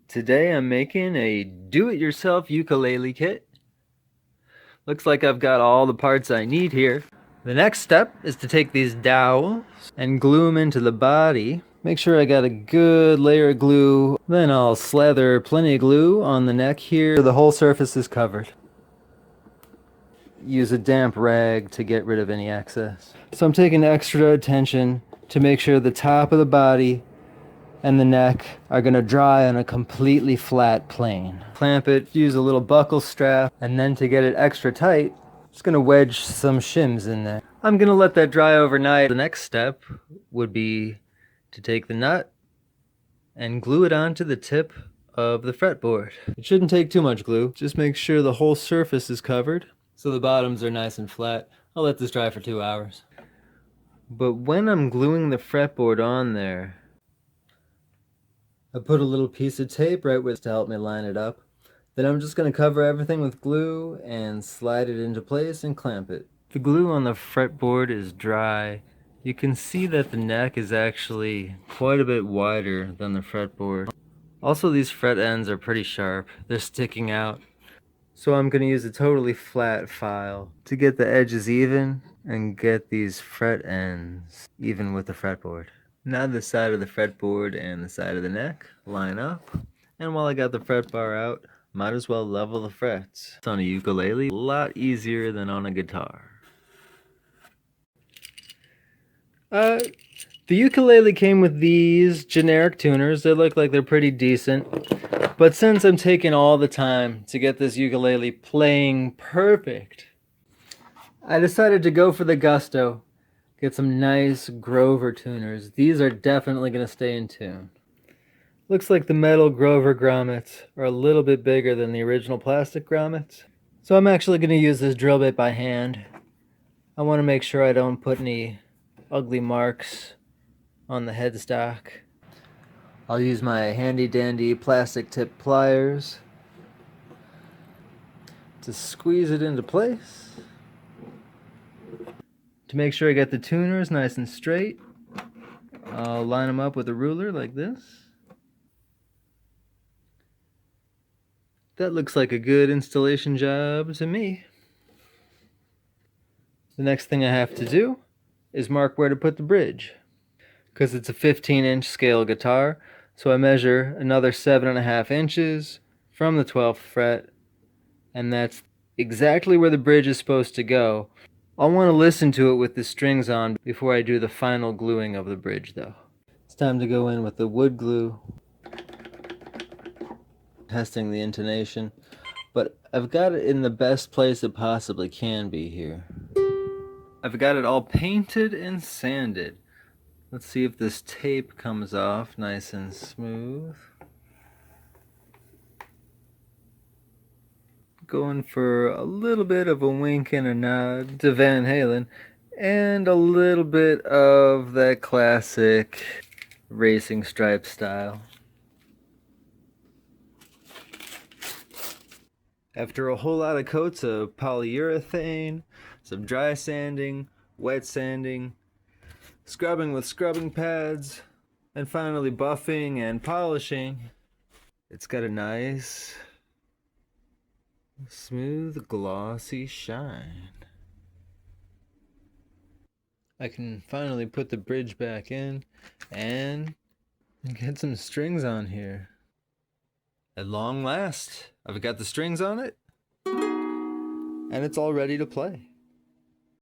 Today I'm making a do-it-yourself ukulele kit. Looks like I've got all the parts I need here. The next step is to take these dowels and glue them into the body. Make sure I got a good layer of glue. Then I'll slather plenty of glue on the neck here so the whole surface is covered. Use a damp rag to get rid of any excess. So I'm taking extra attention to make sure the top of the body and the neck are going to dry on a completely flat plane. Clamp it, use a little buckle strap, and then to get it extra tight, just going to wedge some shims in there. I'm going to let that dry overnight. The next step would be to take the nut and glue it onto the tip of the fretboard. It shouldn't take too much glue, just make sure the whole surface is covered so the bottoms are nice and flat. I'll let this dry for 2 hours. But when I'm gluing the fretboard on there, I put a little piece of tape right with to help me line it up. Then I'm just going to cover everything with glue and slide it into place and clamp it. The glue on the fretboard is dry. You can see that the neck is actually quite a bit wider than the fretboard. Also, these fret ends are pretty sharp. They're sticking out. So I'm going to use a totally flat file to get the edges even and get these fret ends even with the fretboard. Now the side of the fretboard and the side of the neck line up, and while I got the fret bar out, might as well level the frets. It's on a ukulele a lot easier than on a guitar. The ukulele came with these generic tuners. They look like they're pretty decent, but since I'm taking all the time to get this ukulele playing perfect, I decided to go for the gusto. Get some nice Grover tuners. These are definitely going to stay in tune. Looks like the metal Grover grommets are a little bit bigger than the original plastic grommets. So I'm actually going to use this drill bit by hand. I want to make sure I don't put any ugly marks on the headstock. I'll use my handy dandy plastic tip pliers to squeeze it into place. To make sure I get the tuners nice and straight, I'll line them up with a ruler like this. That looks like a good installation job to me. The next thing I have to do is mark where to put the bridge. Because it's a 15-inch scale guitar, so I measure another 7.5 inches from the 12th fret, and that's exactly where the bridge is supposed to go. I'll want to listen to it with the strings on before I do the final gluing of the bridge though. It's time to go in with the wood glue. Testing the intonation, but I've got it in the best place it possibly can be here. I've got it all painted and sanded. Let's see if this tape comes off nice and smooth. Going for a little bit of a wink and a nod to Van Halen, and a little bit of that classic racing stripe style. After a whole lot of coats of polyurethane, some dry sanding, wet sanding, scrubbing with scrubbing pads, and finally buffing and polishing, it's got a nice smooth, glossy shine. I can finally put the bridge back in and get some strings on here. At long last, I've got the strings on it, and it's all ready to play.